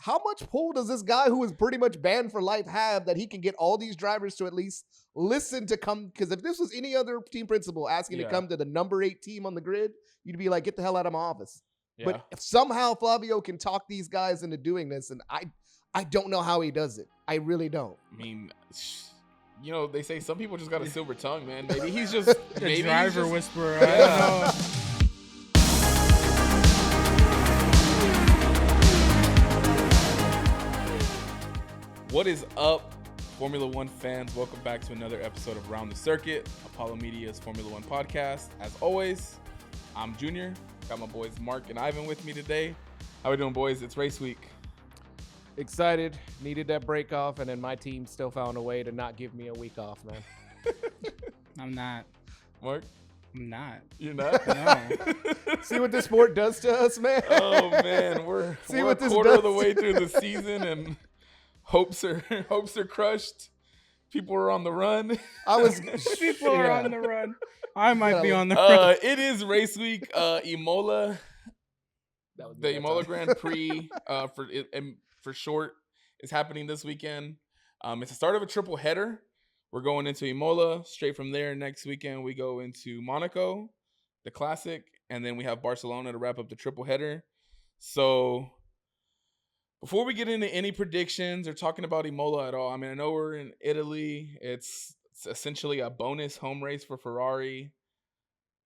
how much pull does this guy who is pretty much banned for life have that he can get all these drivers to at least listen to come? Because if this was any other team principal asking to come to the number 8 team on the grid, you'd be like, get the hell out of my office. Yeah. But if somehow Flavio can talk these guys into doing this, and I don't know how he does it. I really don't. I mean, you know, they say some people just got a silver tongue, man. Maybe he's just the driver whisperer. I don't know. What is up, Formula One fans? Welcome back to another episode of Round the Circuit, Apollo Media's Formula One podcast. As always, I'm Junior. Got my boys Mark and Ivan with me today. How we doing, boys? It's race week. Excited. Needed that break off, and then my team still found a way to not give me a week off, man. I'm not. Mark? I'm not. You're not? No. See what this sport does to us, man? Oh, man. We're a quarter of the way through the season, and hopes are crushed. People are on the run. People are on the run. I might be on the run. It is race week. Imola. The Imola Grand Prix for short is happening this weekend. It's the start of a triple header. We're going into Imola. Straight from there, next weekend we go into Monaco, the classic, and then we have Barcelona to wrap up the triple header. So before we get into any predictions or talking about Imola at all, I mean, I know we're in Italy. It's essentially a bonus home race for Ferrari.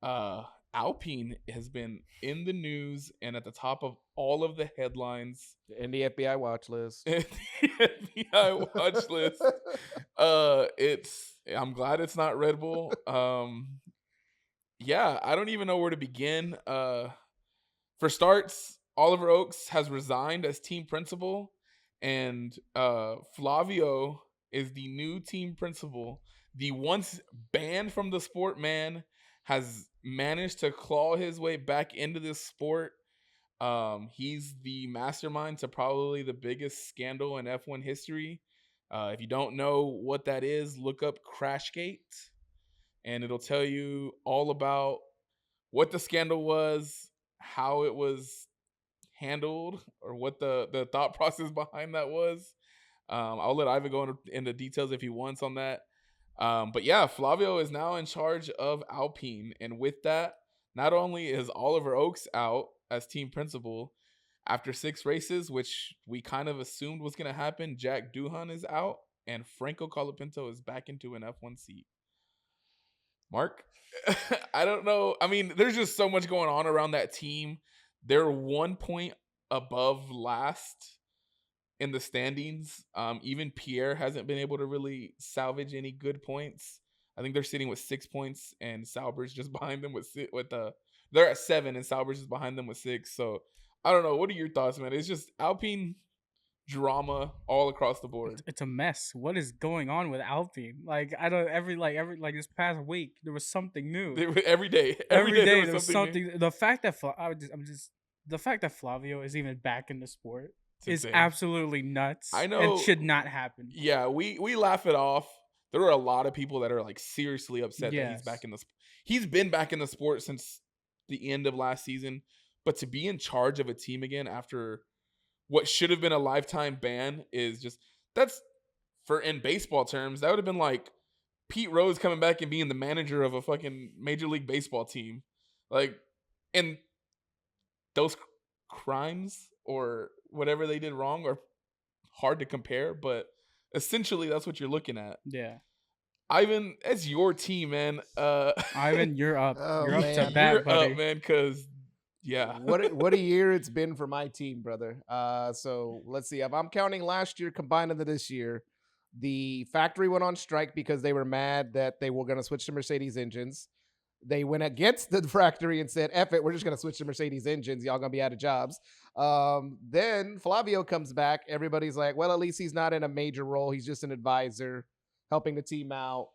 Alpine has been in the news and at the top of all of the headlines. In the FBI watch list. The FBI watch list. I'm glad it's not Red Bull. Yeah, I don't even know where to begin. For starts, Oliver Oakes has resigned as team principal, and Flavio is the new team principal. The once banned from the sport man has managed to claw his way back into this sport. He's the mastermind to probably the biggest scandal in F1 history. If you don't know what that is, look up Crashgate, and it'll tell you all about what the scandal was, how it was handled, or what the thought process behind that was. I'll let Ivan go into details if he wants on that. But yeah, Flavio is now in charge of Alpine. And with that, not only is Oliver Oakes out as team principal after 6 races, which we kind of assumed was going to happen, Jack Doohan is out and Franco Colapinto is back into an F1 seat. Mark? I don't know. I mean, there's just so much going on around that team. They're 1 point above last in the standings. Even Pierre hasn't been able to really salvage any good points. I think they're sitting with 6 points, and Sauber's just behind them they're at 7, and Sauber's just behind them with 6. So I don't know. What are your thoughts, man? It's just Alpine drama all across the board. It's a mess. What is going on with Alpine? Like, I don't every this past week there was something new. Every day there was something new. The fact that Flavio is even back in the sport is absolutely nuts. I know, and should not happen. Yeah, we laugh it off. There are a lot of people that are like seriously upset that he's back in the sport. He's been back in the sport since the end of last season, but to be in charge of a team again after what should have been a lifetime ban is just, that's, for in baseball terms, that would have been like Pete Rose coming back and being the manager of a fucking Major League Baseball team. Like, and those crimes or whatever they did wrong are hard to compare, but essentially that's what you're looking at. Yeah. Ivan, it's your team, man. Ivan, you're up. You're up to bat, you're buddy. up, man, because yeah. What a year it's been for my team, brother. So let's see. If I'm counting last year combined into this year, the factory went on strike because they were mad that they were going to switch to Mercedes engines. They went against the factory and said, F it, we're just going to switch to Mercedes engines. Y'all going to be out of jobs. Then Flavio comes back. Everybody's like, well, at least he's not in a major role. He's just an advisor helping the team out.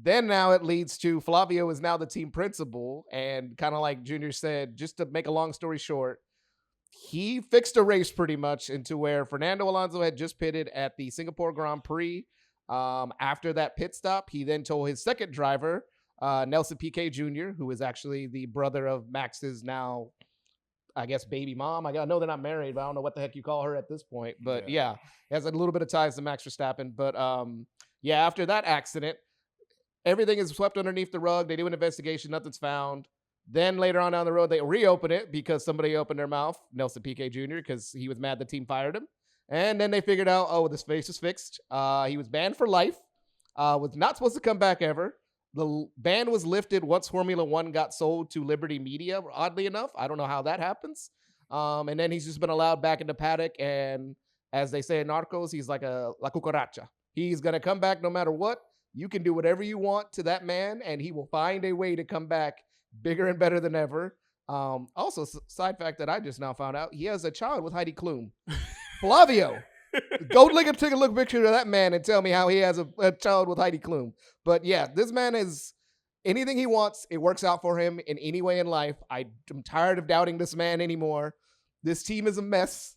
Then now it leads to Flavio is now the team principal. And kind of like Junior said, just to make a long story short, he fixed a race pretty much into where Fernando Alonso had just pitted at the Singapore Grand Prix. After that pit stop, he then told his second driver, Nelson Piquet Jr., who is actually the brother of Max's now I guess, baby mom. I know they're not married, but I don't know what the heck you call her at this point. But yeah, he has a little bit of ties to Max Verstappen. But yeah, after that accident, everything is swept underneath the rug. They do an investigation, nothing's found. Then later on down the road, they reopen it because somebody opened their mouth, Nelson Piquet Jr., because he was mad the team fired him. And then they figured out, oh, this face is fixed. He was banned for life, was not supposed to come back ever. The ban was lifted once Formula One got sold to Liberty Media, oddly enough. I don't know how that happens. And then he's just been allowed back in the paddock. And as they say in Narcos, he's like a la cucaracha. He's going to come back no matter what. You can do whatever you want to that man, and he will find a way to come back bigger and better than ever. Also, side fact that I just now found out, he has a child with Heidi Klum. Flavio. Go take a look picture of that man and tell me how he has a child with Heidi Klum. But yeah, this man is anything he wants. It works out for him in any way in life. I'm tired of doubting this man anymore. This team is a mess.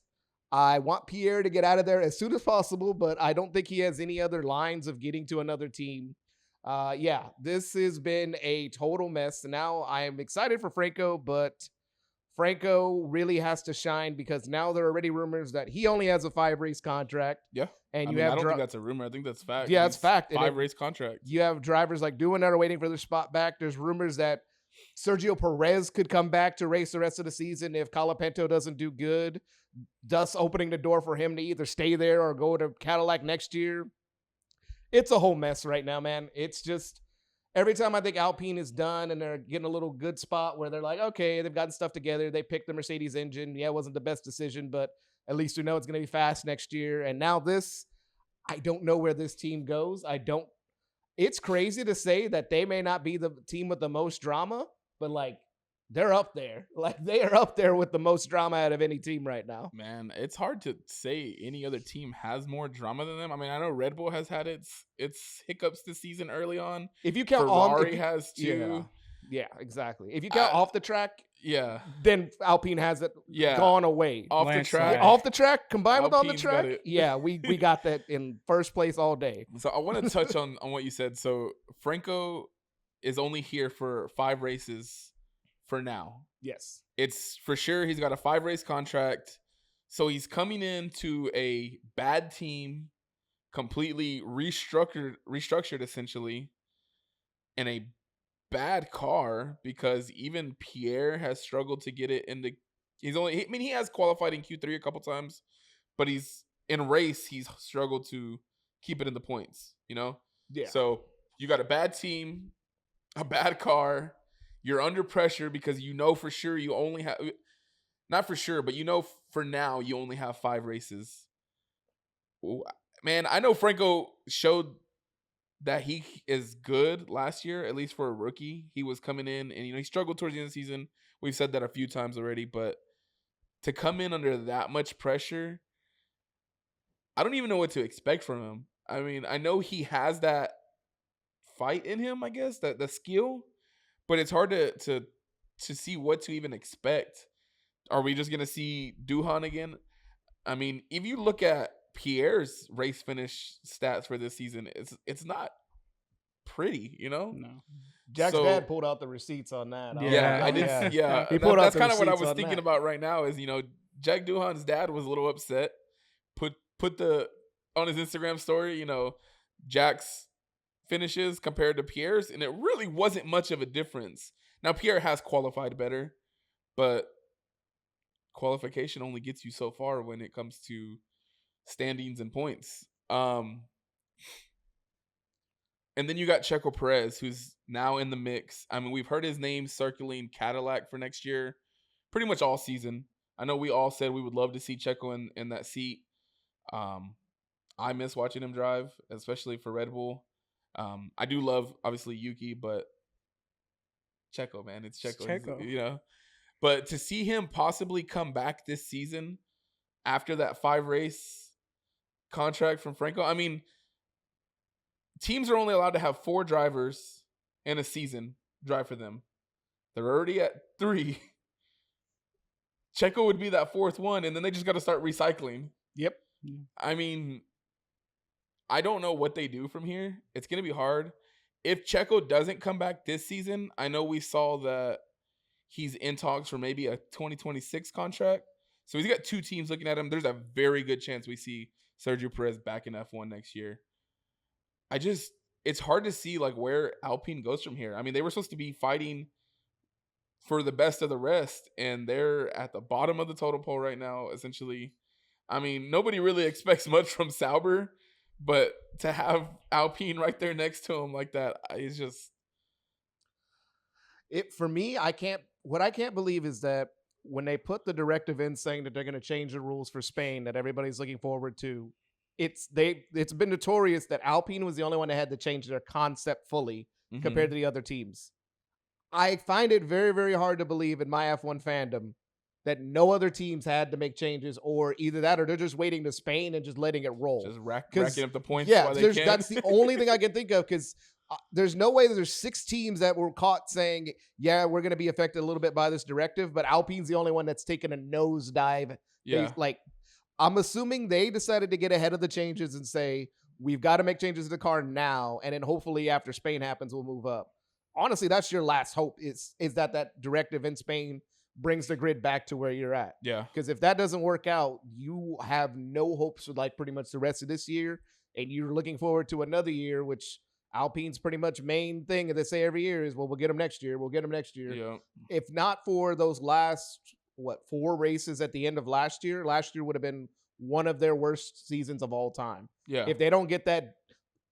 I want Pierre to get out of there as soon as possible, but I don't think he has any other lines of getting to another team. Yeah, this has been a total mess. Now I am excited for Franco, but Franco really has to shine because now there are already rumors that he only has a 5-race contract. Yeah. And I don't think that's a rumor. I think that's fact. Yeah, it's fact. 5-race contract. You have drivers like Doohan that are waiting for their spot back. There's rumors that Sergio Perez could come back to race the rest of the season if Colapinto doesn't do good, thus opening the door for him to either stay there or go to Cadillac next year. It's a whole mess right now, man. It's just every time I think Alpine is done and they're getting a little good spot where they're like, okay, they've gotten stuff together. They picked the Mercedes engine. Yeah, it wasn't the best decision, but at least we know it's going to be fast next year. And now this, I don't know where this team goes. It's crazy to say that they may not be the team with the most drama, but like they're up there. Like they are up there with the most drama out of any team right now. Man, it's hard to say any other team has more drama than them. I mean, I know Red Bull has had its hiccups this season early on. If you count Ferrari has too. Yeah, exactly. If you count off the track, yeah, then Alpine has it gone away. Off the track. Off the track combined with on the Alpine's track. got it. Yeah, we got that in first place all day. So I want to touch on what you said. So Franco is only here for 5 races for now. Yes. It's for sure he's got a 5-race contract. So he's coming into a bad team, completely restructured essentially, in a bad car because even Pierre has struggled to get it in the he has qualified in Q3 a couple times, but he's struggled to keep it in the points, you know? Yeah. So you got a bad team, a bad car, you're under pressure because you know for sure you only have not for sure, but you know for now you only have 5 races. Man, I know Franco showed that he is good last year, at least for a rookie. He was coming in and, he struggled towards the end of the season. We've said that a few times already, but to come in under that much pressure, I don't even know what to expect from him. I mean, I know he has that fight in him, I guess, that the skill, but it's hard to see what to even expect. Are we just going to see Doohan again? I mean, if you look at Pierre's race finish stats for this season, it's not pretty, No. Jack's dad pulled out the receipts on that. I did. Yeah, he pulled out that's the kind of what I was receipts thinking about right now. Is Jack Doohan's dad was a little upset. Put on his Instagram story, Jack's finishes compared to Pierre's, and it really wasn't much of a difference. Now Pierre has qualified better, but qualification only gets you so far when it comes to standings and points. And then you got Checo Perez, who's now in the mix. I mean, we've heard his name circulating Cadillac for next year pretty much all season. I know we all said we would love to see Checo in that seat. I miss watching him drive, especially for Red Bull. I do love, obviously, Yuki, but Checo, man. It's Checo. It's Checo. But to see him possibly come back this season after that 5-race contract from Franco, I mean, teams are only allowed to have 4 drivers in a season drive for them. They're already at 3. Checo would be that 4th one, and then they just got to start recycling. Yep. I mean, I don't know what they do from here. It's going to be hard. If Checo doesn't come back this season, I know we saw that he's in talks for maybe a 2026 contract. So he's got 2 teams looking at him. There's a very good chance we see Sergio Perez back in F1 next year. It's hard to see like where Alpine goes from here. I mean, they were supposed to be fighting for the best of the rest, and they're at the bottom of the total pole right now, essentially. I mean, nobody really expects much from Sauber, but to have Alpine right there next to him like that, it's just for me. What I can't believe is that when they put the directive in saying that they're going to change the rules for Spain that everybody's looking forward to, it's been notorious that Alpine was the only one that had to change their concept fully compared to the other teams. I find it very, very hard to believe in my F1 fandom that no other teams had to make changes, or either that or they're just waiting to Spain and just letting it roll. Just racking up the points. Yeah, while they can. That's the only thing I can think of, because there's no way that there's 6 teams that were caught saying, yeah, we're going to be affected a little bit by this directive, but Alpine's the only one that's taken a nosedive. Yeah. I'm assuming they decided to get ahead of the changes and say, we've got to make changes to the car now, and then hopefully after Spain happens, we'll move up. Honestly, that's your last hope is that directive in Spain brings the grid back to where you're at. Yeah. Because if that doesn't work out, you have no hopes for like pretty much the rest of this year, and you're looking forward to another year, which Alpine's pretty much main thing that they say every year is, well, we'll get them next year. We'll get them next year. Yeah. If not for those last, 4 races at the end of last year would have been one of their worst seasons of all time. Yeah. If they don't get that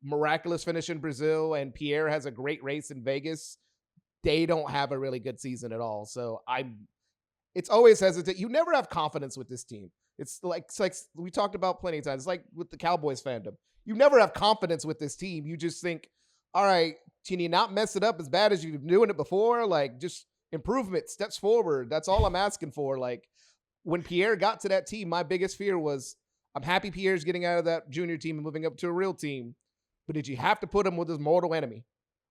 miraculous finish in Brazil and Pierre has a great race in Vegas, they don't have a really good season at all. So it's always hesitant. You never have confidence with this team. It's like we talked about plenty of times. It's like with the Cowboys fandom. You never have confidence with this team. You just think, all right, can you not mess it up as bad as you've been doing it before? Like, just improvement, steps forward. That's all I'm asking for. Like, when Pierre got to that team, my biggest fear was, I'm happy Pierre's getting out of that junior team and moving up to a real team. But did you have to put him with his mortal enemy?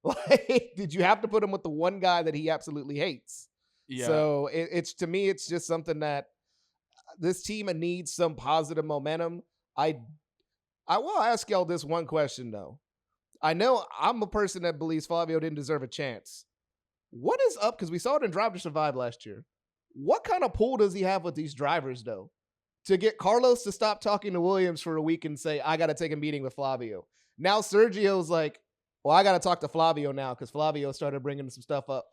Like, did you have to put him with the one guy that he absolutely hates? Yeah. So it's to me, it's just something that this team needs some positive momentum. I will ask y'all this one question though. I know I'm a person that believes Flavio didn't deserve a chance. What is up? Because we saw it in Drive to Survive last year. What kind of pull does he have with these drivers though? To get Carlos to stop talking to Williams for a week and say, I got to take a meeting with Flavio. Now Sergio's like, well, I got to talk to Flavio now because Flavio started bringing some stuff up.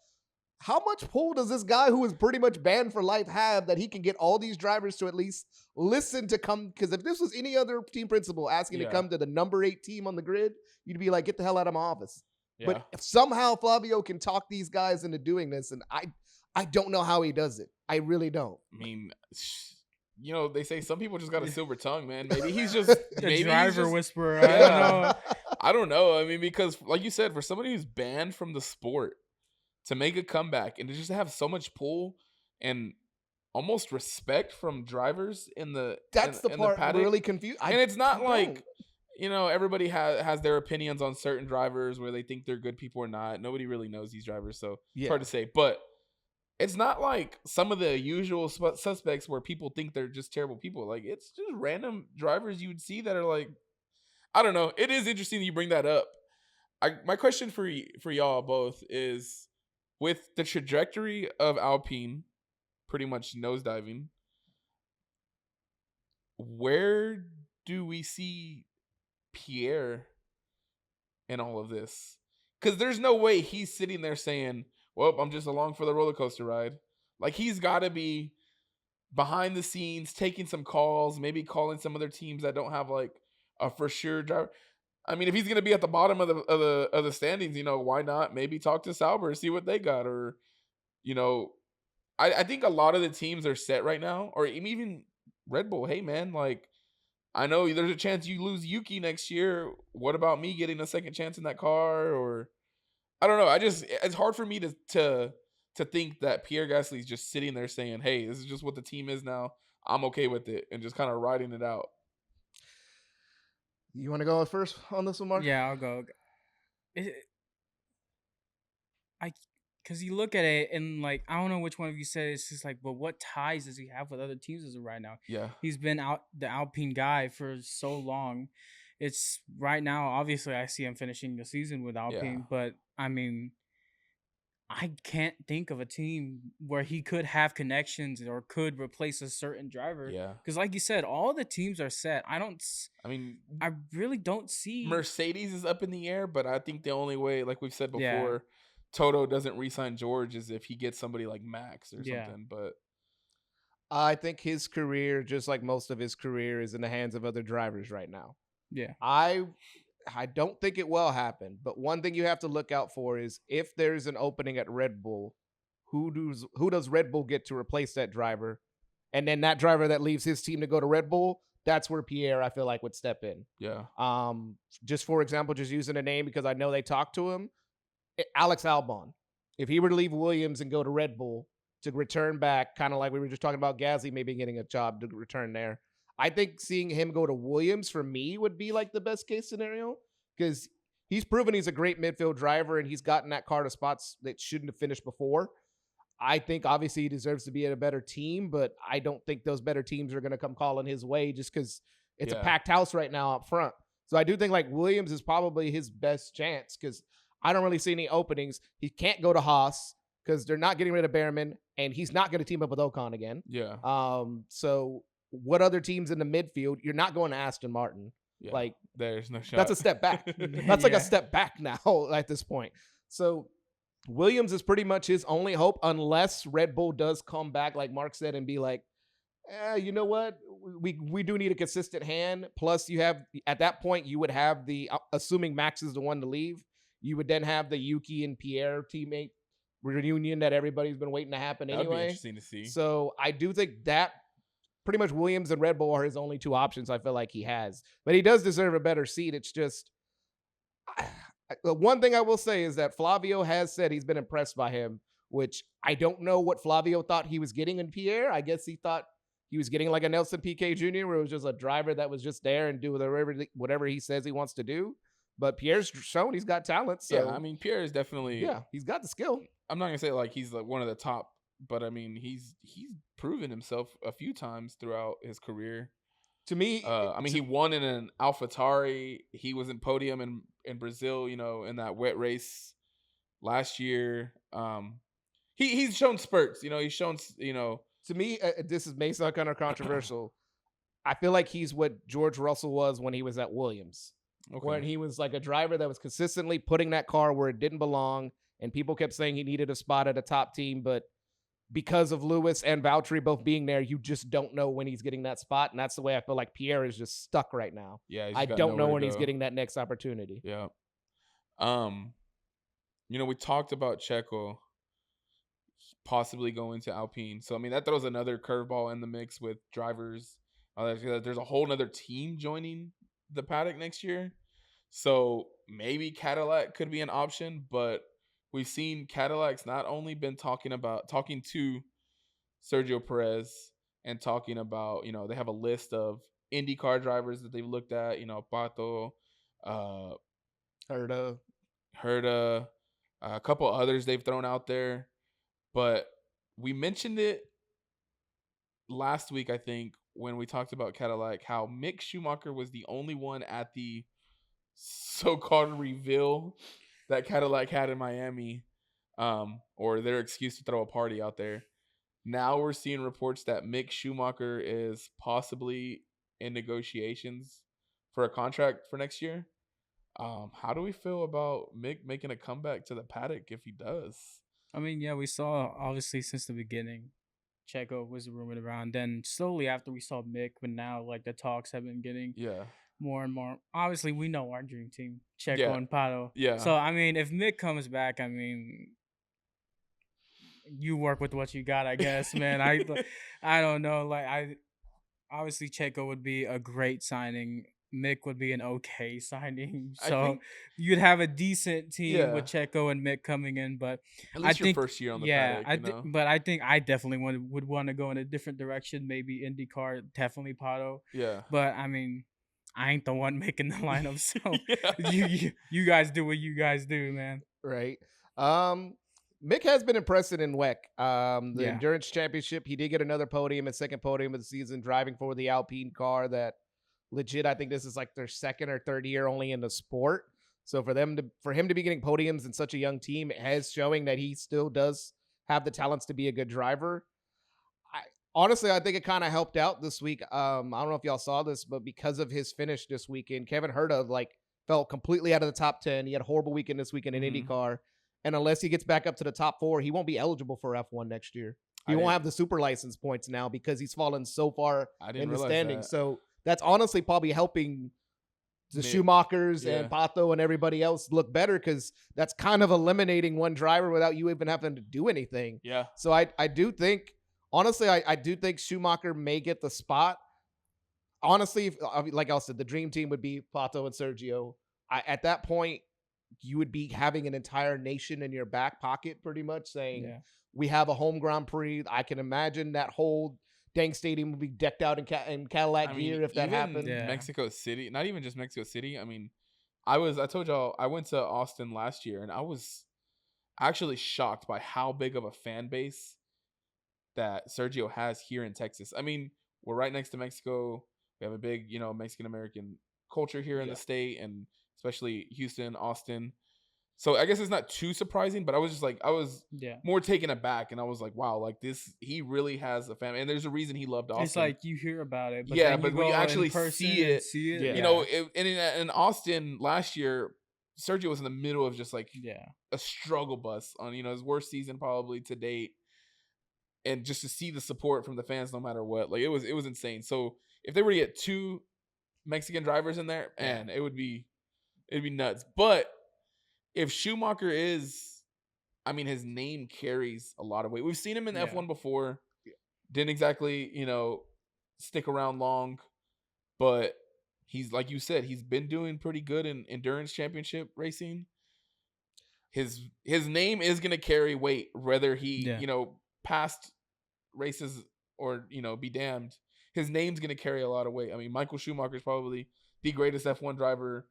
How much pull does this guy who is pretty much banned for life have that he can get all these drivers to at least listen to come? Because if this was any other team principal asking to come to the number 8 team on the grid, you'd be like, get the hell out of my office. Yeah. But if somehow Flavio can talk these guys into doing this, and I don't know how he does it. I really don't. I mean, you know, they say some people just got a silver tongue, man. Maybe he's just a driver whisperer. Yeah. I don't know. I don't know. I mean, because like you said, for somebody who's banned from the sport to make a comeback and to just have so much pull and almost respect from drivers in the that's in, the in part the paddock. Really confused. And it's not like, you know, everybody has their opinions on certain drivers where they think they're good people or not. Nobody really knows these drivers, so it's hard to say. But it's not like some of the usual suspects where people think they're just terrible people. Like, it's just random drivers you would see that are like, I don't know. It is interesting that you bring that up. My question for y'all both is, with the trajectory of Alpine pretty much nosediving, where do we see Pierre in all of this? Because there's no way he's sitting there saying, well, I'm just along for the roller coaster ride. Like, he's got to be behind the scenes, taking some calls, maybe calling some other teams that don't have like a for sure driver. I mean, if he's going to be at the bottom of the standings, you know, why not maybe talk to Sauber, see what they got? Or, you know, I think a lot of the teams are set right now, or even Red Bull. Hey, man, like, I know there's a chance you lose Yuki next year. What about me getting a second chance in that car? Or I don't know. It's hard for me to think that Pierre Gasly's just sitting there saying, hey, this is just what the team is now. I'm okay with it, and just kind of riding it out. You want to go first on this one, Mark? Yeah, I'll go. Because you look at it and, like, I don't know which one of you said it's just like, but what ties does he have with other teams as of right now? Yeah. He's been the Alpine guy for so long. It's right now, obviously, I see him finishing the season with Alpine, but I mean, I can't think of a team where he could have connections or could replace a certain driver. Yeah. Because, like you said, all the teams are set. I mean, really don't see. Mercedes is up in the air, but I think the only way, like we've said Yeah. before, Toto doesn't re-sign George is if he gets somebody like Max or Yeah. something. But I think his career, just like most of his career, is in the hands of other drivers right now. Yeah. I don't think it will happen, but one thing you have to look out for is if there's an opening at Red Bull, who does Red Bull get to replace that driver? And then that driver that leaves his team to go to Red Bull, that's where Pierre, I feel like, would step in. yeah, Just for example, just using a name because I know they talked to him, Alex Albon. If he were to leave Williams and go to Red Bull to return back, kind of like we were just talking about Gasly maybe getting a job to return there, I think seeing him go to Williams for me would be like the best case scenario because he's proven he's a great midfield driver and he's gotten that car to spots that shouldn't have finished before. I think obviously he deserves to be at a better team, but I don't think those better teams are going to come calling his way just because it's a packed house right now up front. So I do think like Williams is probably his best chance because I don't really see any openings. He can't go to Haas because they're not getting rid of Behrman and he's not going to team up with Ocon again. yeah. So what other teams in the midfield? You're not going to Aston Martin. Yeah. Like there's no shot. that's a step back. That's like a step back now at this point. So Williams is pretty much his only hope unless Red Bull does come back, like Mark said, and be like, you know what? We do need a consistent hand. Plus, you have at that point you would have the assuming Max is the one to leave, you would then have the Yuki and Pierre teammate reunion that everybody's been waiting to happen That would be anyway. interesting to see. So I do think that pretty much Williams and Red Bull are his only two options. I feel like he has, but he does deserve a better seat. It's just one thing I will say is that Flavio has said he's been impressed by him, which I don't know what Flavio thought he was getting in Pierre. I guess he thought he was getting like a Nelson Piquet Jr., where it was just a driver that was just there and do whatever he says he wants to do. But Pierre's shown he's got talent. So yeah, I mean, Pierre is definitely. Yeah, he's got the skill. I'm not gonna say like he's like one of the top, but I mean he's proven himself a few times throughout his career. To me, I mean, he won in an AlphaTauri. He was in podium in Brazil, you know, in that wet race last year. He's shown spurts, you know. He's shown, you know. To me, this may sound kind of controversial. I feel like he's what George Russell was when he was at Williams, when he was like a driver that was consistently putting that car where it didn't belong, and people kept saying he needed a spot at a top team, but because of Lewis and Valtteri both being there, you just don't know when he's getting that spot. And that's the way I feel like Pierre is just stuck right now. Yeah. I don't know when he's getting that next opportunity. Yeah. You know, we talked about Checo possibly going to Alpine. So, I mean, that throws another curveball in the mix with drivers. There's a whole nother team joining the paddock next year. So maybe Cadillac could be an option, but we've seen Cadillac's not only been talking to Sergio Perez and talking about, you know, they have a list of IndyCar drivers that they've looked at, you know, Pato, Herta, a couple others they've thrown out there. But we mentioned it last week, I think, when we talked about Cadillac, how Mick Schumacher was the only one at the so-called reveal that Cadillac had in Miami, or their excuse to throw a party out there. Now we're seeing reports that Mick Schumacher is possibly in negotiations for a contract for next year. How do we feel about Mick making a comeback to the paddock if he does? I mean, yeah, we saw obviously since the beginning, Checo was rumored around. Then slowly after we saw Mick, but now like the talks have been getting more and more. Obviously, we know our dream team, Checo and Pato. Yeah. So I mean, if Mick comes back, I mean, you work with what you got, I guess, man. I don't know. Like obviously Checo would be a great signing. Mick would be an okay signing. So you'd have a decent team with Checo and Mick coming in, but at least your first year on the paddock. But I think I definitely would want to go in a different direction. Maybe IndyCar, definitely Pato. Yeah. But I mean, I ain't the one making the lineup, so you guys do what you guys do, man. Right. Mick has been impressive in WEC. The Endurance Championship, he did get another podium, his second podium of the season, driving for the Alpine car that legit, I think this is like their second or third year only in the sport. So for him to be getting podiums in such a young team has showing that he still does have the talents to be a good driver. I honestly, I think it kind of helped out this week. I don't know if y'all saw this, but because of his finish this weekend, Kevin Herta fell completely out of the top 10. He had a horrible weekend this weekend in IndyCar, and unless he gets back up to the top 4, he won't be eligible for F1 next year. He won't have the super license points now because he's fallen so far in the standings. So that's honestly probably helping the Schumachers and Pato and everybody else look better, because that's kind of eliminating one driver without you even having to do anything. Yeah. So I do think, honestly, I do think Schumacher may get the spot. Honestly, like I said, the dream team would be Pato and Sergio. At that point, you would be having an entire nation in your back pocket, pretty much saying, we have a home Grand Prix. I can imagine that whole dang stadium will be decked out in Cadillac gear if that happened. Mexico City, not even just Mexico City. I mean, I told y'all, I went to Austin last year, and I was actually shocked by how big of a fan base that Sergio has here in Texas. I mean, we're right next to Mexico. We have a big, Mexican American culture here in the state, and especially Houston, Austin. So I guess it's not too surprising, but I was just like, I was more taken aback, and I was like, wow, like this, he really has a family, and there's a reason he loved Austin. It's like you hear about it, but but when you actually see it, in Austin last year, Sergio was in the middle of just like a struggle bus on his worst season probably to date, and just to see the support from the fans no matter what, like it was insane. So if they were to get 2 Mexican drivers in there, man, it'd be nuts. But if Schumacher his name carries a lot of weight. We've seen him in F1 before. Didn't exactly, stick around long, but he's, like you said, he's been doing pretty good in endurance championship racing. His name is going to carry weight, whether he, past races or, be damned. His name's going to carry a lot of weight. I mean, Michael Schumacher is probably the greatest F1 driver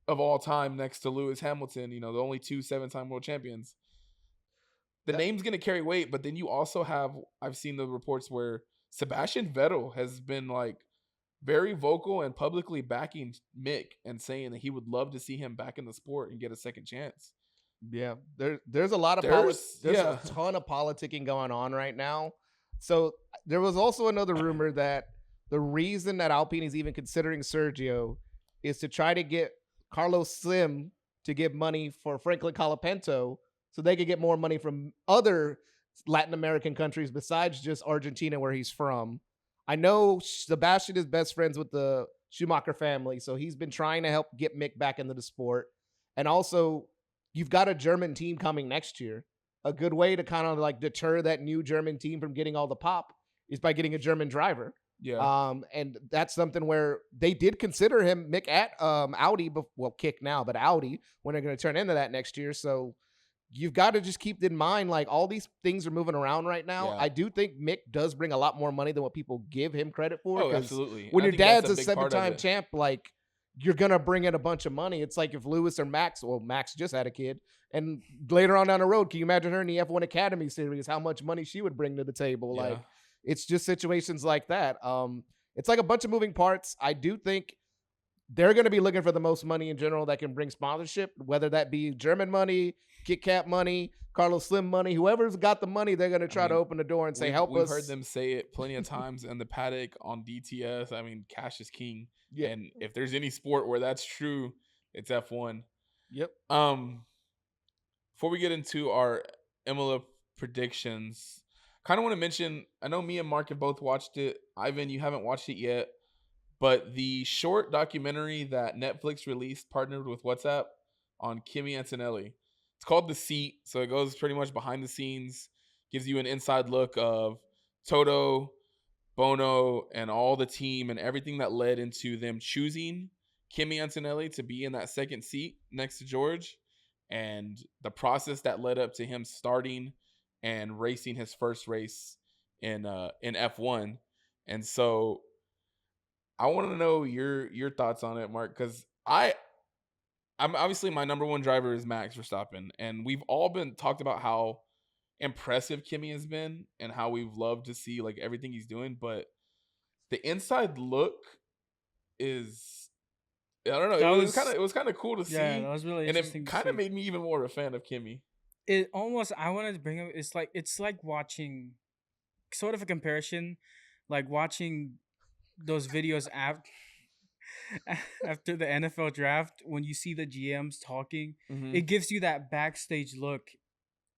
of all time, next to Lewis Hamilton, the only 2 7-time world champions. The name's going to carry weight, but then you also have, I've seen the reports where Sebastian Vettel has been like very vocal and publicly backing Mick and saying that he would love to see him back in the sport and get a second chance. Yeah, there's a lot of a ton of politicking going on right now. So there was also another rumor that the reason that Alpine is even considering Sergio is to try to get Carlos Slim to give money for Franklin Colapinto so they could get more money from other Latin American countries besides just Argentina, where he's from. I know Sebastian is best friends with the Schumacher family, so he's been trying to help get Mick back into the sport. And also, you've got a German team coming next year. A good way to kind of like deter that new German team from getting all the pop is by getting a German driver. Yeah. And that's something where they did consider him, Mick, at Audi, Kick now, but Audi, when they're going to turn into that next year. So you've got to just keep in mind, like, all these things are moving around right now. Yeah. I do think Mick does bring a lot more money than what people give him credit for. Oh, absolutely. When your dad's a 7-time champ, like, you're going to bring in a bunch of money. It's like if Lewis or Max just had a kid, and later on down the road, can you imagine her in the F1 Academy series, how much money she would bring to the table? Yeah. Like, it's just situations like that. It's like a bunch of moving parts. I do think they're going to be looking for the most money in general that can bring sponsorship, whether that be German money, Kit Kat money, Carlos Slim money. Whoever's got the money, they're going to try to open the door and say, help us. We've heard them say it plenty of times in the paddock, on DTS. I mean, cash is king. Yeah. And if there's any sport where that's true, it's F1. Yep. Before we get into our Imola predictions, kind of want to mention, I know me and Mark have both watched it. Ivan, you haven't watched it yet, but the short documentary that Netflix released, partnered with WhatsApp, on Kimi Antonelli. It's called The Seat, so it goes pretty much behind the scenes, gives you an inside look of Toto, Bono, and all the team and everything that led into them choosing Kimi Antonelli to be in that second seat next to George, and the process that led up to him starting and racing his first race in F1. And so I want to know your thoughts on it, Mark, because I'm obviously, my number one driver is Max Verstappen, and we've all been talked about how impressive Kimi has been and how we've loved to see like everything he's doing, but the inside look is I don't know. That It was kind of cool to yeah, see, that was really and interesting it to kind of see. made me even more a fan of Kimmy. It almost I wanted to bring up. It's like watching sort of a comparison, like watching those videos after the NFL draft when you see the GMs talking. Mm-hmm. It gives you that backstage look,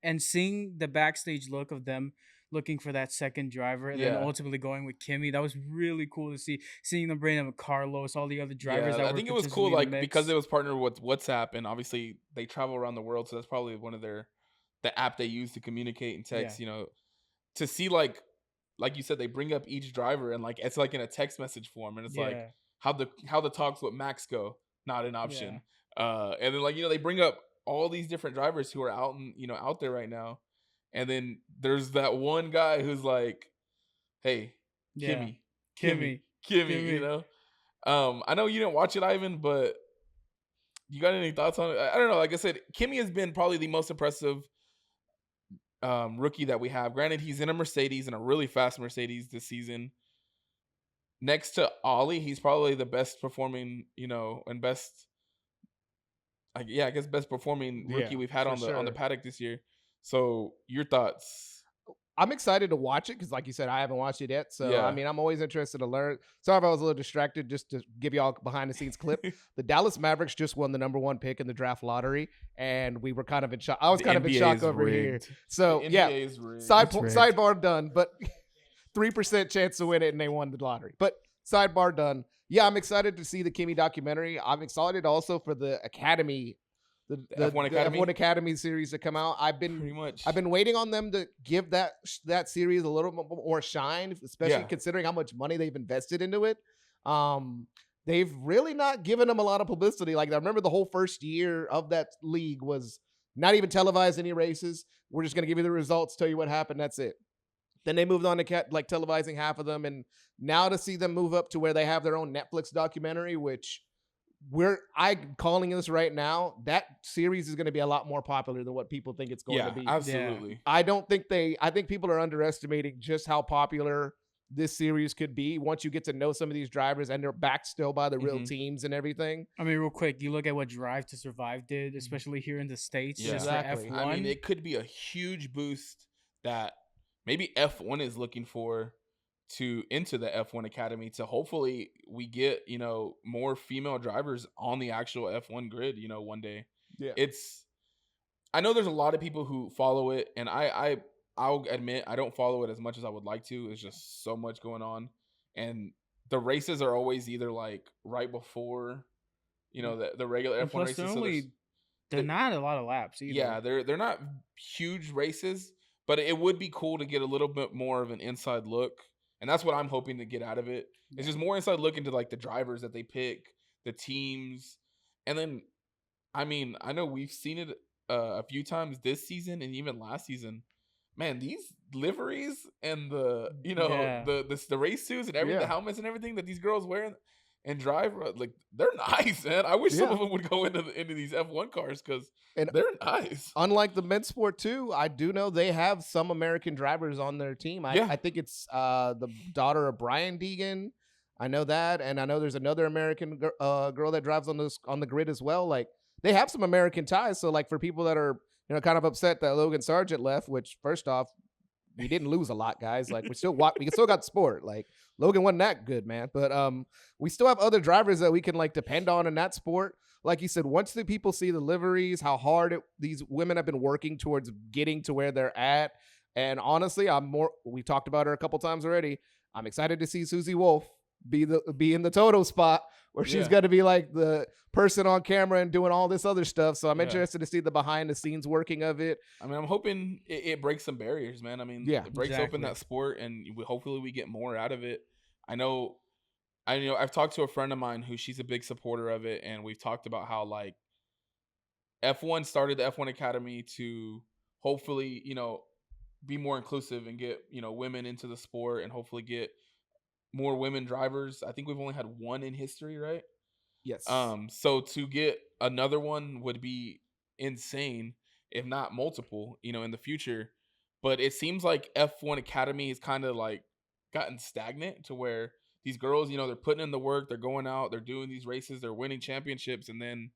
and seeing the backstage look of them looking for that second driver and then Yeah. ultimately going with Kimmy. That was really cool to see. Seeing them bring in Carlos, all the other drivers Yeah, that I were think it was cool, potentially in the like because mix. it was partnered with WhatsApp, and obviously they travel around the world, so that's probably one of the app they use to communicate and Yeah. text. To see like you said, they bring up each driver and like it's like in a text message form, and it's like Yeah. how the talks with Max go, not an Yeah. option. And then like they bring up all these different drivers who are out there right now, and then there's that one guy who's like, hey, Yeah. Kimmy, Kimmy. Kimmy. I know you didn't watch it, Ivan, but you got any thoughts on it? I don't know. Like I said, Kimmy has been probably the most impressive rookie that we have. Granted, he's in a Mercedes and a really fast Mercedes this season. Next to Ollie, he's probably the best performing, and best, I guess best performing rookie Yeah, we've had for on the sure. paddock this year. So your thoughts? I'm excited to watch it because, like you said, I haven't watched it yet. So, Yeah. I mean, I'm always interested to learn. Sorry if I was a little distracted. Just to give y'all a behind the scenes clip, the Dallas Mavericks just won the #1 pick in the draft lottery, and we were kind of in shock. I was The kind of in NBA shock is over here. rigged. So, The yeah, NBA is rigged. It's rigged. sidebar done, but 3% chance to win it, and they won the lottery. But sidebar done. Yeah, I'm excited to see the Kimmy documentary. I'm excited also for the Academy, the F1 Academy? F1 Academy series to come out. Pretty much. I've been waiting on them to give that series a little more shine, especially Yeah. considering how much money they've invested into it. They've really not given them a lot of publicity. Like I remember the whole first year of that league was not even televised any races. We're just gonna give you the results, tell you what happened. That's it. Then they moved on to televising half of them, and now to see them move up to where they have their own Netflix documentary, which I'm calling this right now. That series is going to be a lot more popular than what people think it's going to be. Absolutely. I think people are underestimating just how popular this series could be once you get to know some of these drivers and they're backed still by the real Mhm. teams and everything. I mean, real quick, you look at what Drive to Survive did, especially here in the States, Yeah. just for Exactly. F1. I mean, it could be a huge boost that maybe F1 is looking for into the F1 Academy to hopefully we get, more female drivers on the actual F1 grid, one day. Yeah. I know there's a lot of people who follow it, and I'll admit I don't follow it as much as I would like to. It's just so much going on. And the races are always either like right before, the regular And F1 plus, races. they're So only they're the- not a lot of laps either. yeah, they're not huge races, but it would be cool to get a little bit more of an inside look, and that's what I'm hoping to get out of it. It's just more inside look into like the drivers that they pick, the teams, and then, I mean, I know we've seen it a few times this season and even last season. Man, these liveries and the the race suits and everything, the Yeah. helmets and everything that these girls wear and drive, like they're nice, man. I wish some Yeah. of them would go into these F1 cars because And they're nice. unlike the men's sport too, I do know they have some American drivers on their team. Yeah. I think it's the daughter of Brian Deegan. I know that, and I know there's another American girl that drives on the grid as well. Like they have some American ties. So like for people that are kind of upset that Logan Sargent left, which first off, we didn't lose a lot, guys. Like we still got the sport. Like Logan wasn't that good, man. But we still have other drivers that we can like depend on in that sport. Like you said, once the people see the liveries, how hard these women have been working towards getting to where they're at. And honestly, we talked about her a couple times already. I'm excited to see Susie Wolf be in the Toto spot where she's Yeah. going to be like the person on camera and doing all this other stuff. So I'm Yeah. interested to see the behind the scenes working of it. I mean, I'm hoping it breaks some barriers, man. I mean, Yeah, it breaks exactly. open that sport, and hopefully we get more out of it. I know I've talked to a friend of mine who she's a big supporter of it, and we've talked about how like F1 started the F1 Academy to hopefully, be more inclusive and get, women into the sport and hopefully get more women drivers. I think we've only had one in history, right? Yes. So to get another one would be insane, if not multiple, in the future. But it seems like F1 Academy has kind of like gotten stagnant to where these girls, you know, they're putting in the work, they're going out, they're doing these races, they're winning championships, and then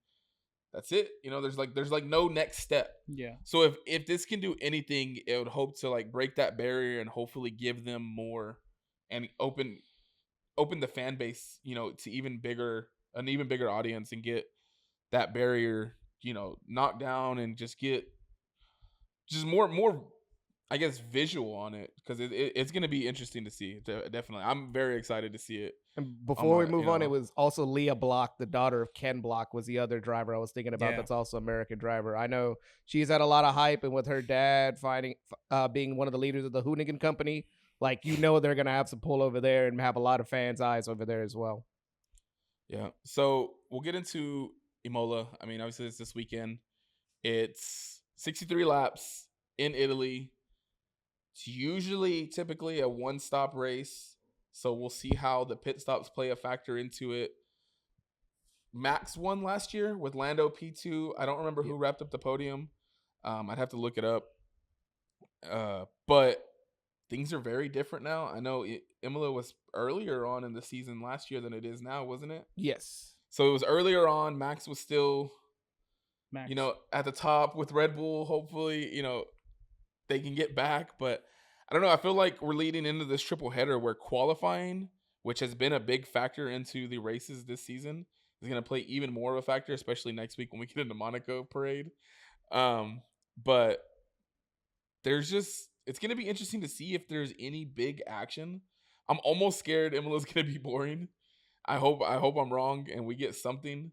that's it. You know, there's like no next step. Yeah. So if this can do anything, it would hope to like break that barrier and hopefully give them more and open the fan base, you know, to an even bigger audience and get that barrier, you know, knocked down and just get more I guess visual on it, because it's going to be interesting to see. Definitely. I'm very excited to see it. And before we move on, it was also Leah Block, the daughter of Ken Block, was the other driver I was thinking about. Yeah. That's also American driver. I know she's had a lot of hype, and with her dad being one of the leaders of the Hoonigan Company, like, you know, they're going to have some pull over there and have a lot of fans' eyes over there as well. Yeah. So we'll get into Imola. I mean, obviously it's this weekend. It's 63 laps in Italy. It's typically a one-stop race, so we'll see how the pit stops play a factor into it. Max won last year with Lando P2. I don't remember who wrapped up the podium. I'd have to look it up. But things are very different now. I know Imola was earlier on in the season last year than it is now, wasn't it? Yes. So it was earlier on. Max was still, Max. you know, at the top with Red Bull. Hopefully, you know, they can get back. But I don't know. I feel like we're leading into this triple header where qualifying, which has been a big factor into the races this season, is going to play even more of a factor, especially next week when we get into Monaco parade. But it's going to be interesting to see if there's any big action. I'm almost scared Imola's going to be boring. I hope I'm wrong and we get something.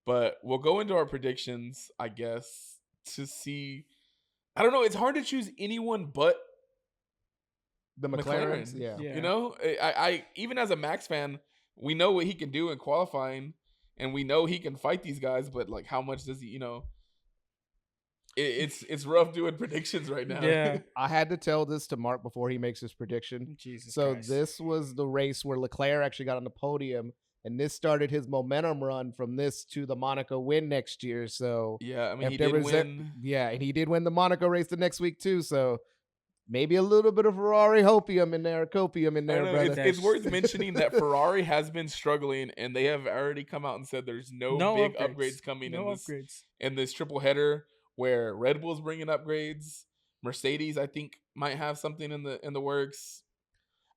But we'll go into our predictions, I guess, to see. I don't know. It's hard to choose anyone but The McLarens. Yeah. Yeah. You know, I even as a Max fan, we know what he can do in qualifying, and we know he can fight these guys. But like, how much does he? You know, it's rough doing predictions right now. Yeah. I had to tell this to Mark before he makes his prediction. Jesus So Christ. this was the race where Leclerc actually got on the podium, and this started his momentum run from this to the Monaco win next year. So Yeah, I mean, if he there did was a- win. yeah, and he did win the Monaco race the next week too. So maybe a little bit of Ferrari hopium in there, copium in I there, don't know, brother. it's worth mentioning that Ferrari has been struggling, and they have already come out and said there's no big upgrades coming No in this upgrades. in this triple header, where Red Bull's bringing upgrades. Mercedes, I think, might have something in the works.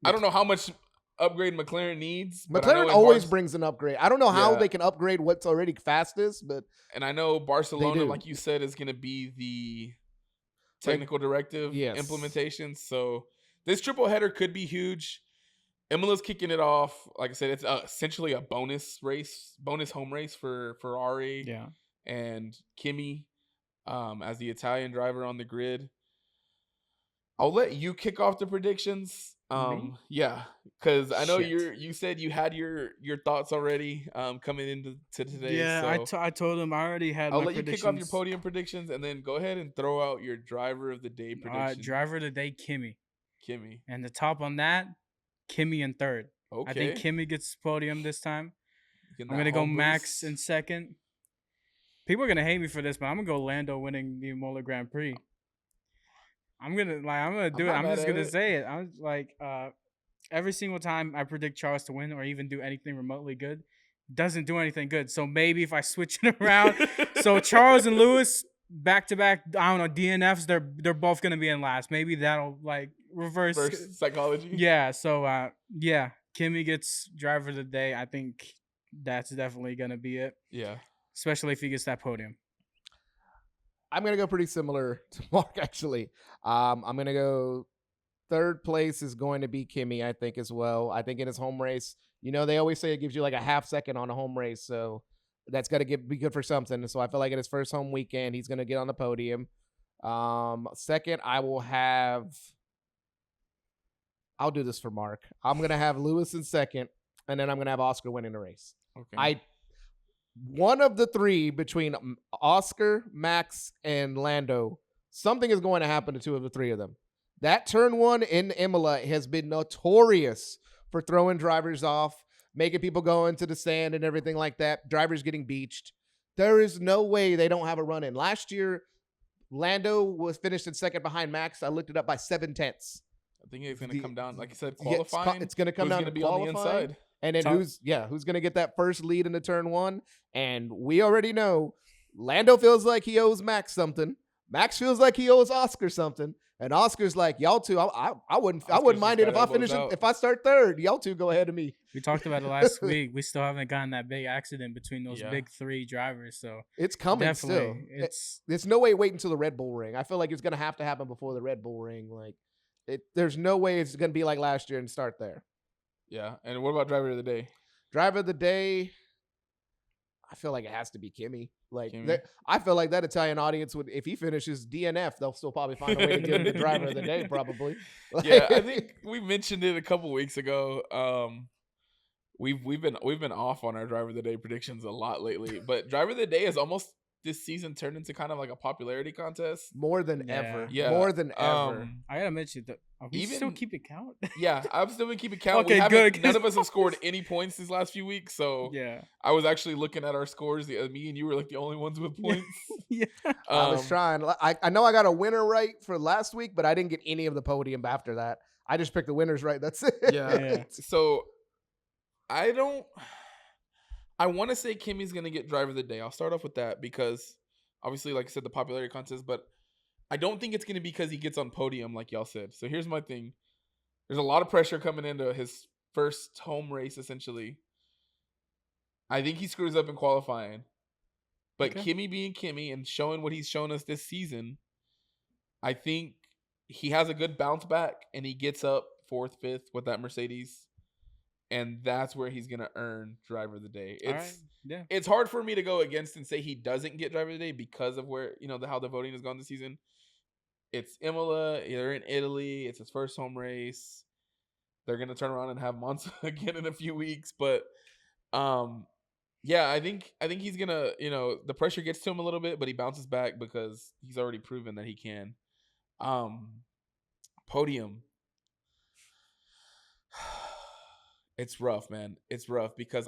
I don't know how much upgrade McLaren needs. But I know McLaren in always brings an upgrade. I don't know how Yeah. they can upgrade what's already fastest, but And I know Barcelona, do. like you said, is going to be the technical directive Yes. implementation. So this triple header could be huge. Imola's kicking it off. Like I said, it's essentially a bonus home race for Ferrari Yeah. and Kimi as the Italian driver on the grid. I'll let you kick off the predictions. Me? Yeah, because I know Shit. you said you had your thoughts already coming into today. Yeah, so I told him I already had I'll my let you predictions. kick off your podium predictions and then go ahead and throw out your driver of the day prediction. Driver of the day, Kimi. Kimi. And the top on that, Kimi in third. Okay. I think Kimi gets podium this time. Getting I'm that gonna go home Max boost. in second. People are gonna hate me for this, but I'm gonna go Lando winning the Imola Grand Prix. I'm gonna do not it. I'm mad just at gonna it. say it. I'm like every single time I predict Charles to win or even do anything remotely good, doesn't do anything good. So maybe if I switch it around, so Charles and Lewis back to back, I don't know, DNFs, they're both gonna be in last. Maybe that'll like reverse psychology. Yeah, so yeah, Kimi gets driver of the day. I think that's definitely gonna be it, Yeah. especially if he gets that podium. I'm gonna go pretty similar to Mark actually. I'm gonna go third place is going to be Kimi, I think, as well. I think in his home race, you know, they always say it gives you like a half second on a home race, so that's gotta be good for something. So I feel like in his first home weekend, he's gonna get on the podium. Second, I'll do this for Mark. I'm gonna have Lewis in second, and then I'm gonna have Oscar winning the race. Okay. One of the three between Oscar, Max, and Lando, something is going to happen to two of the three of them. That turn one in Imola has been notorious for throwing drivers off, making people go into the sand and everything like that. Drivers getting beached. There is no way they don't have a run in. Last year, Lando was finished in second behind Max. I looked it up by 7/10. I think it's going to come down, like I said, Yeah, qualifying. it's going to come who's down gonna to be on the qualifying. inside. And then who's going to get that first lead into turn 1? And we already know Lando feels like he owes Max something. Max feels like he owes Oscar something. And Oscar's like, y'all two, I wouldn't mind it if I finish it, if I start third. Y'all two go ahead of me. We talked about it last week. We still haven't gotten that big accident between those big 3 drivers. So it's coming still. There's no way wait until the Red Bull ring. I feel like it's going to have to happen before the Red Bull ring. Like there's no way it's going to be like last year and start there. Yeah. And what about driver of the day? Driver of the day, I feel like it has to be Kimi. Like I feel like that Italian audience would, if he finishes DNF, they'll still probably find a way to give him the driver of the day, probably. Yeah, I think we mentioned it a couple weeks ago. We've been off on our driver of the day predictions a lot lately, but driver of the day is almost this season turned into kind of like a popularity contest more than ever. Yeah, more than ever. I gotta mention that. Are we still keeping count? Yeah, I've still been keeping count. Okay, good. None of us have scored any points these last few weeks, so yeah. I was actually looking at our scores. Me and you were like the only ones with points. Yeah. I was trying. I know I got a winner right for last week, but I didn't get any of the podium after that. I just picked the winners right. That's it. Yeah. So I want to say Kimi's gonna get driver of the day. I'll start off with that because obviously, like I said, the popularity contest, but I don't think it's going to be because he gets on podium like y'all said. So here's my thing. There's a lot of pressure coming into his first home race, essentially. I think he screws up in qualifying. But Kimi being Kimi and showing what he's shown us this season, I think he has a good bounce back and he gets up 4th, 5th with that Mercedes. And that's where he's going to earn driver of the day. It's hard for me to go against and say he doesn't get driver of the day because of where, how the voting has gone this season. It's Imola. They're in Italy. It's his first home race. They're going to turn around and have Monza again in a few weeks. But, I think he's going to, the pressure gets to him a little bit, but he bounces back because he's already proven that he can. Podium. It's rough, man. It's rough because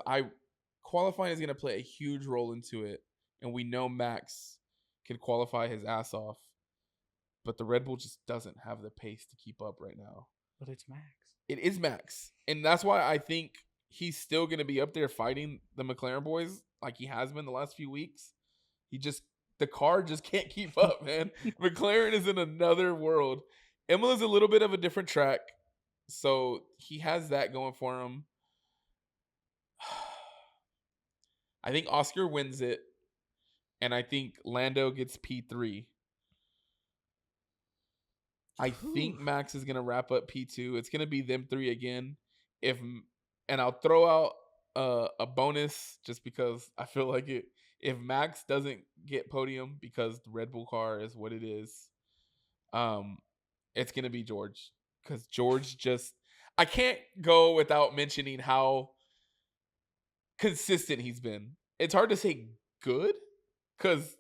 qualifying is going to play a huge role into it. And we know Max can qualify his ass off. But the Red Bull just doesn't have the pace to keep up right now. But it's Max. It is Max. And that's why I think he's still going to be up there fighting the McLaren boys like he has been the last few weeks. The car just can't keep up, man. McLaren is in another world. Imola's a little bit of a different track. So he has that going for him. I think Oscar wins it. And I think Lando gets P3. I think Max is going to wrap up P2. It's going to be them 3 again. And I'll throw out a bonus just because I feel like it. If Max doesn't get podium because the Red Bull car is what it is, it's going to be George. Because George I can't go without mentioning how consistent he's been. It's hard to say good because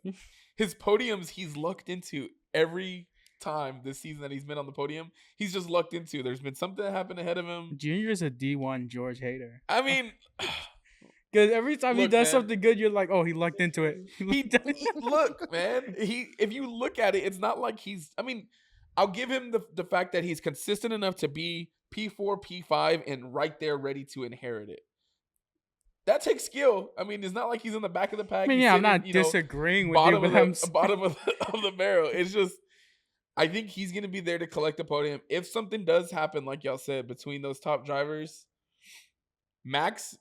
his podiums he's lucked into every time this season that he's been on the podium. He's just lucked into. There's been something that happened ahead of him. Junior's a D1 George hater. I mean, because every time he does something good, you're like, oh, he lucked into it. Look, man. If you look at it, it's not like I'll give him the fact that he's consistent enough to be P4, P5, and right there ready to inherit it. That takes skill. I mean, it's not like he's in the back of the pack. I'm not disagreeing with you, but bottom of the barrel. It's just, I think he's going to be there to collect the podium. If something does happen, like y'all said, between those top drivers, Max,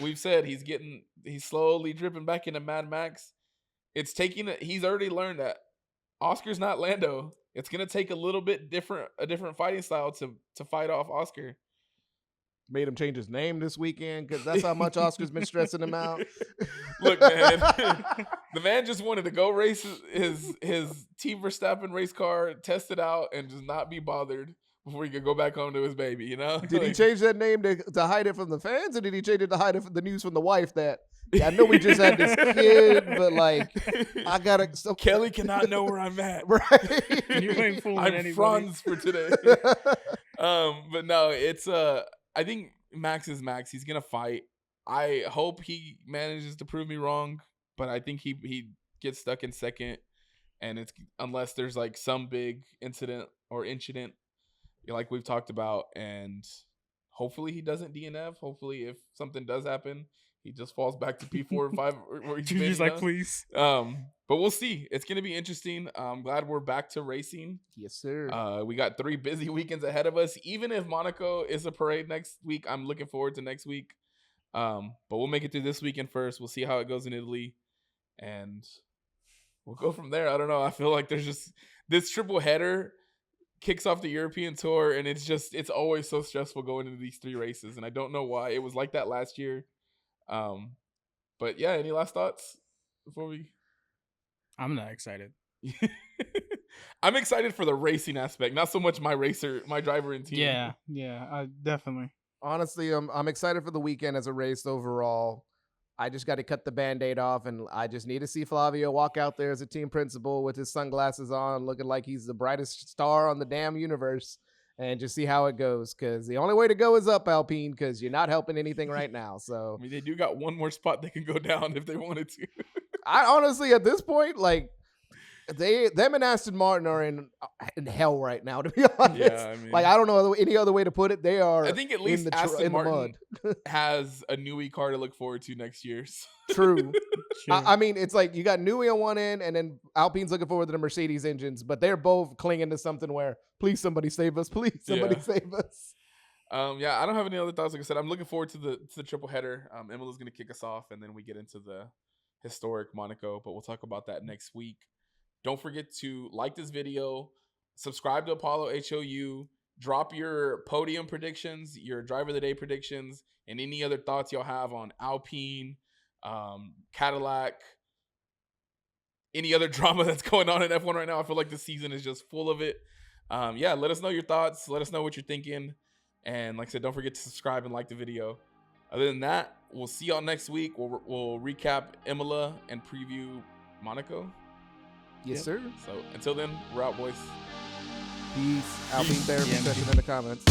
we've said he's slowly dripping back into Mad Max. He's already learned that Oscar's not Lando. It's going to take a little bit a different fighting style to fight off Oscar. Made him change his name this weekend because that's how much Oscar's been stressing him out. Look, man, the man just wanted to go race his Team Verstappen race car, test it out, and just not be bothered before he could go back home to his baby, Did he change that name to hide it from the fans, or did he change it to hide it from the news from the wife that, I know we just had this kid, but I got to... So Kelly cannot know where I'm at. Right. You ain't fooling I'm anybody. Franz for today. But no, it's... I think Max is Max. He's going to fight. I hope he manages to prove me wrong, but I think he gets stuck in second, and it's unless there's some big incident. like we've talked about, and hopefully he doesn't DNF. Hopefully, if something does happen, he just falls back to P4 and 5 where he's been. He's like, please. But we'll see. It's gonna be interesting. I'm glad we're back to racing. Yes, sir. We got 3 busy weekends ahead of us. Even if Monaco is a parade next week, I'm looking forward to next week. But we'll make it through this weekend first. We'll see how it goes in Italy, and we'll go from there. I don't know. I feel like there's just this triple header kicks off the European tour, and it's always so stressful going into these 3 races, and I don't know why. It was like that last year. But yeah, any last thoughts before we? I'm not excited. I'm excited for the racing aspect, not so much my driver and team. Yeah, definitely. Honestly, I'm excited for the weekend as a race overall. I just got to cut the Band-Aid off, and I just need to see Flavio walk out there as a team principal with his sunglasses on, looking like he's the brightest star on the damn universe, and just see how it goes, because the only way to go is up, Alpine, because you're not helping anything right now. So I mean, they do got one more spot they can go down if they wanted to. I honestly, at this point, like, them and Aston Martin are in hell right now, to be honest. Yeah, I mean, like, I don't know any other way to put it. They are. I think at least in the Aston Martin mud. has a Newey car to look forward to next year. So. True. Sure. I mean, it's like you got Newey on one end, and then Alpine's looking forward to the Mercedes engines, but they're both clinging to something where, please, somebody save us. Please, somebody save us. Yeah, I don't have any other thoughts. Like I said, I'm looking forward to the triple header. Imola's going to kick us off, and then we get into the historic Monaco, but we'll talk about that next week. Don't forget to like this video, subscribe to Apollo HOU, drop your podium predictions, your driver of the day predictions, and any other thoughts y'all have on Alpine, Cadillac, any other drama that's going on in F1 right now. I feel like the season is just full of it. Yeah, let us know your thoughts. Let us know what you're thinking. And like I said, don't forget to subscribe and like the video. Other than that, we'll see y'all next week. We'll recap Imola and preview Monaco. Yes, sir. So until then, we're out, boys. Peace. Alpine therapy Yeah, session in the comments.